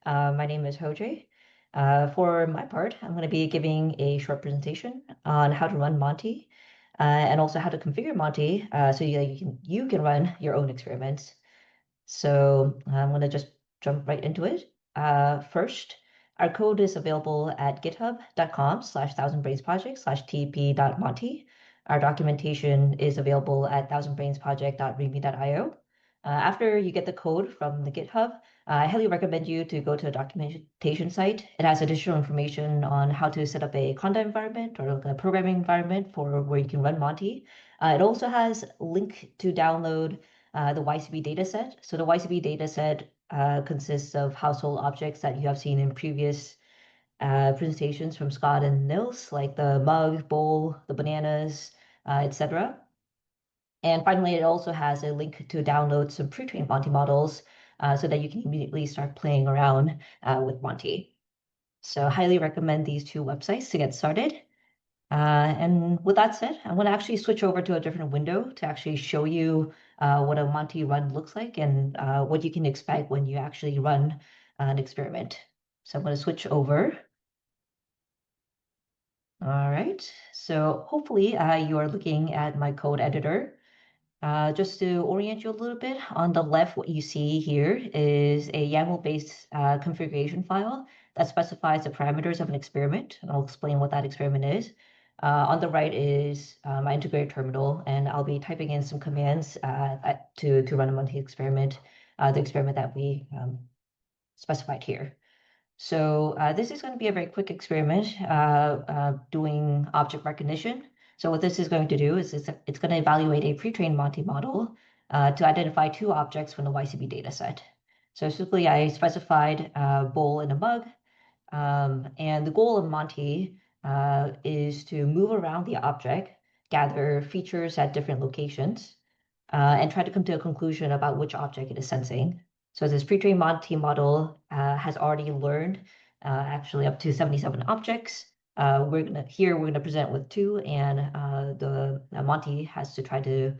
My name is Hojae. For my part, I'm going to be giving a short presentation on how to run Monty, and also how to configure Monty so you can run your own experiments. So I'm going to just jump right into it. First, our code is available at github.com/thousandbrainsproject/tp.monty. Our documentation is available at thousandbrainsproject.readme.io. After you get the code from the GitHub, I highly recommend you to go to the documentation site. It has additional information on how to set up a conda environment or like a programming environment for where you can run Monty. It also has a link to download the YCB dataset. So the YCB dataset consists of household objects that you have seen in previous presentations from Scott and Nils, like the mug, bowl, the bananas, etc. And finally, it also has a link to download some pre-trained Monty models so that you can immediately start playing around with Monty. So highly recommend these two websites to get started. And with that said, I'm going to actually switch over to a different window to actually show you what a Monty run looks like and what you can expect when you actually run an experiment. So I'm going to switch over. All right, so hopefully you are looking at my code editor. Just to orient you a little bit, on the left, what you see here is a YAML-based configuration file that specifies the parameters of an experiment. And I'll explain what that experiment is. On the right is my integrated terminal, and I'll be typing in some commands to run a Monty experiment, the experiment that we specified here. So this is going to be a very quick experiment doing object recognition. So what this is going to do is it's going to evaluate a pre-trained Monty model to identify two objects from the YCB dataset. So simply I specified a bowl and a mug, and the goal of Monty is to move around the object, gather features at different locations, and try to come to a conclusion about which object it is sensing. So this pre-trained Monty model has already learned actually up to 77 objects. We're gonna present with two, and the Monty has to try to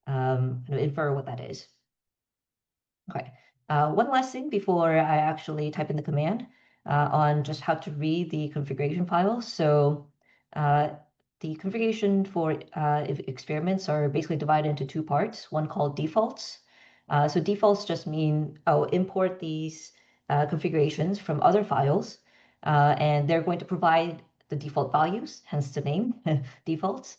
infer what that is. Okay. One last thing before I actually type in the command on just how to read the configuration file. So the configuration for experiments are basically divided into two parts, one called defaults. So defaults just mean, import these configurations from other files, and they're going to provide the default values, hence the name, defaults,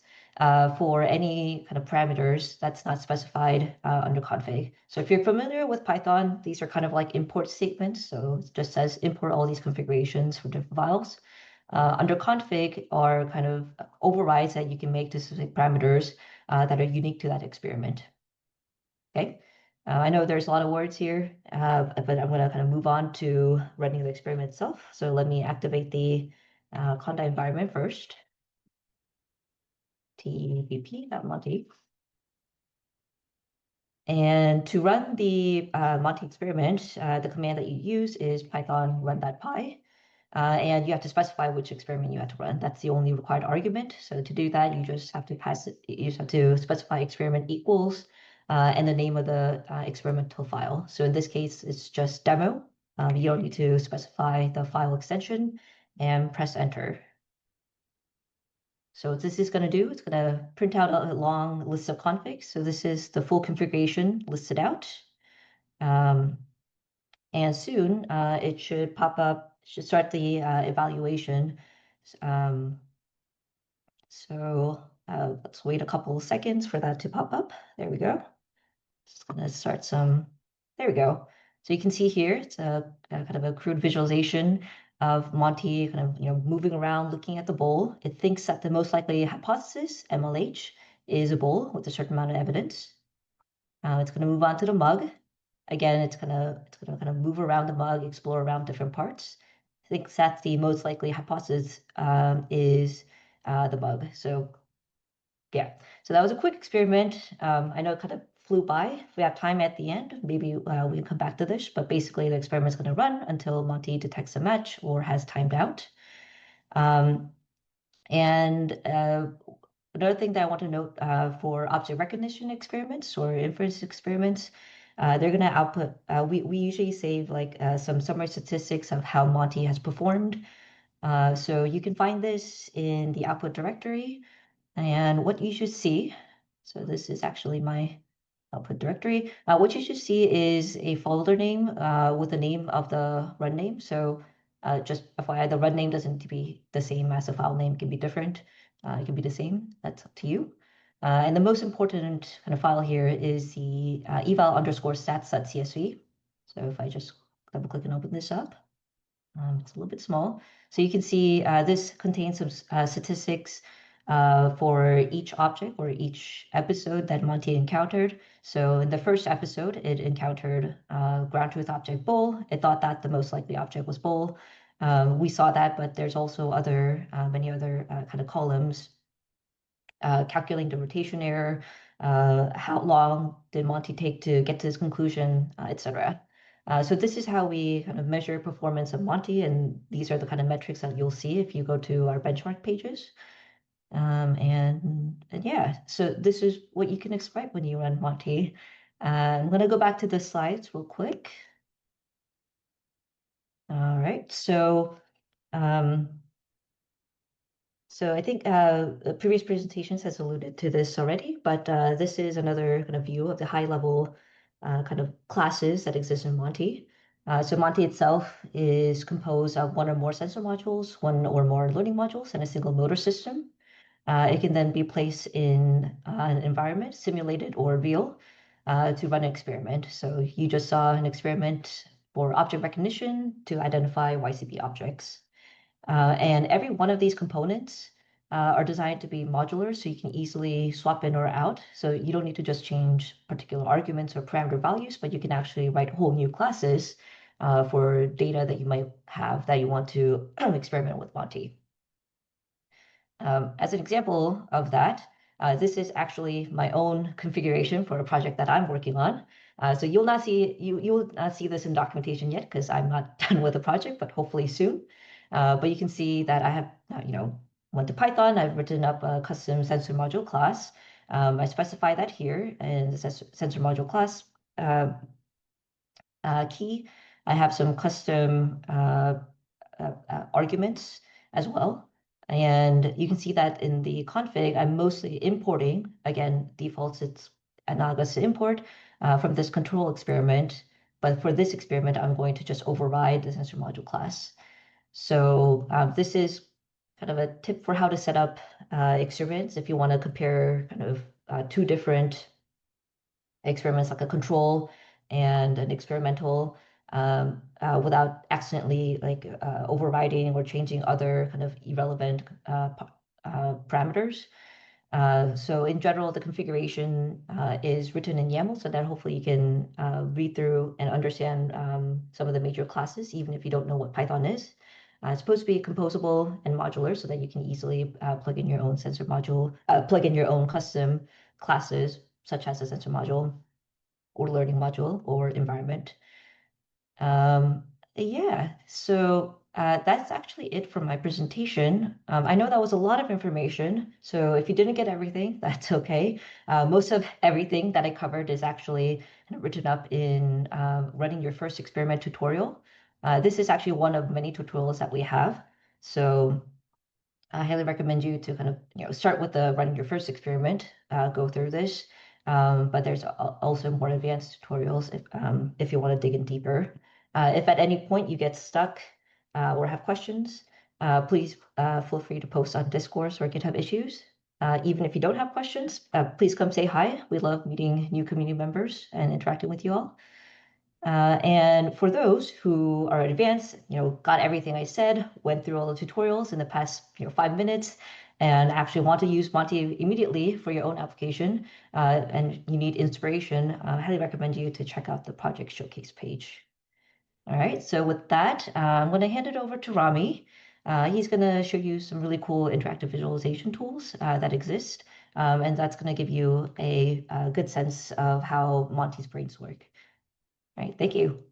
for any kind of parameters that's not specified under config. So if you're familiar with Python, these are kind of like import statements. So it just says import all these configurations from different files. Under config are kind of overrides that you can make to specific parameters that are unique to that experiment. Okay. I know there's a lot of words here, but I'm going to kind of move on to running the experiment itself. So let me activate the conda environment first. tvp.monty. And to run the Monty experiment, the command that you use is python run.py. And you have to specify which experiment you have to run. That's the only required argument. So to do that, you just have to pass it. You just have to specify experiment equals and the name of the experimental file. So in this case, it's just demo. You don't need to specify the file extension and press enter. So what this is going to do, it's going to print out a long list of configs. So this is the full configuration listed out. And soon it should pop up, should start the evaluation. So let's wait a couple of seconds for that to pop up. There we go. Just going to start some, there we go. So you can see here, it's a kind of a crude visualization of Monty kind of moving around, looking at the bowl. It thinks that the most likely hypothesis, MLH, is a bowl with a certain amount of evidence. It's going to move on to the mug. Again, it's gonna kind of move around the mug, explore around different parts. Thinks that the most likely hypothesis is the mug. So yeah, so that was a quick experiment. I know it kind of flew by. If we have time at the end, maybe we can come back to this, but basically the experiment's going to run until Monty detects a match or has timed out. And another thing that I want to note for object recognition experiments or inference experiments, they're going to output, we usually save like some summary statistics of how Monty has performed. So you can find this in the output directory. And what you should see, so this is actually my output directory. What you should see is a folder name with the name of the run name. So just FYI, the run name doesn't need to be the same as the file name. It can be different. It can be the same. That's up to you. And the most important kind of file here is the eval_stats.csv. So if I just double click and open this up, it's a little bit small. So you can see this contains some statistics for each object or each episode that Monty encountered. So in the first episode, it encountered ground truth object bull. It thought that the most likely object was bull. We saw that, but there's also many other kind of columns calculating the rotation error, how long did Monty take to get to this conclusion, etc. So this is how we kind of measure performance of Monty, and these are the kind of metrics that you'll see if you go to our benchmark pages. And yeah, so this is what you can expect when you run Monty. I'm going to go back to the slides real quick. All right, so I think the previous presentations has alluded to this already, but this is another kind of view of the high level kind of classes that exist in Monty. So Monty itself is composed of one or more sensor modules, one or more learning modules, and a single motor system. It can then be placed in an environment, simulated or real, to run an experiment. So you just saw an experiment for object recognition to identify YCP objects. And every one of these components are designed to be modular, so you can easily swap in or out. So you don't need to just change particular arguments or parameter values, but you can actually write whole new classes for data that you might have that you want to experiment with Monty. As an example of that, this is actually my own configuration for a project that I'm working on. So you'll not see this in documentation yet because I'm not done with the project, but hopefully soon. But you can see that I have, went to Python. I've written up a custom sensor module class. I specify that here in the sensor module class key. I have some custom arguments as well. And you can see that in the config, I'm mostly importing, again, defaults, it's analogous to import from this control experiment. But for this experiment, I'm going to just override the sensor module class. So this is kind of a tip for how to set up experiments if you want to compare kind of two different experiments, like a control and an experimental, without accidentally overriding or changing other kind of irrelevant parameters. So in general, the configuration is written in YAML so that hopefully you can read through and understand some of the major classes, even if you don't know what Python is. It's supposed to be composable and modular so that you can easily plug in your own sensor module, plug in your own custom classes, such as a sensor module or learning module or environment. Yeah, so that's actually it for my presentation. I know that was a lot of information, so if you didn't get everything, that's okay. Most of everything that I covered is actually written up in running your first experiment tutorial. This is actually one of many tutorials that we have. So I highly recommend you to kind of start with the running your first experiment, go through this. But there's also more advanced tutorials if you want to dig in deeper. If at any point you get stuck or have questions, please feel free to post on Discord or GitHub issues. Even if you don't have questions, please come say hi. We love meeting new community members and interacting with you all. And for those who are advanced, got everything I said, went through all the tutorials in the past 5 minutes, and actually want to use Monty immediately for your own application, and you need inspiration, I highly recommend you to check out the project showcase page. All right, so with that, I'm going to hand it over to Rami. He's going to show you some really cool interactive visualization tools that exist, and that's going to give you a good sense of how Monty's brains work. All right, thank you.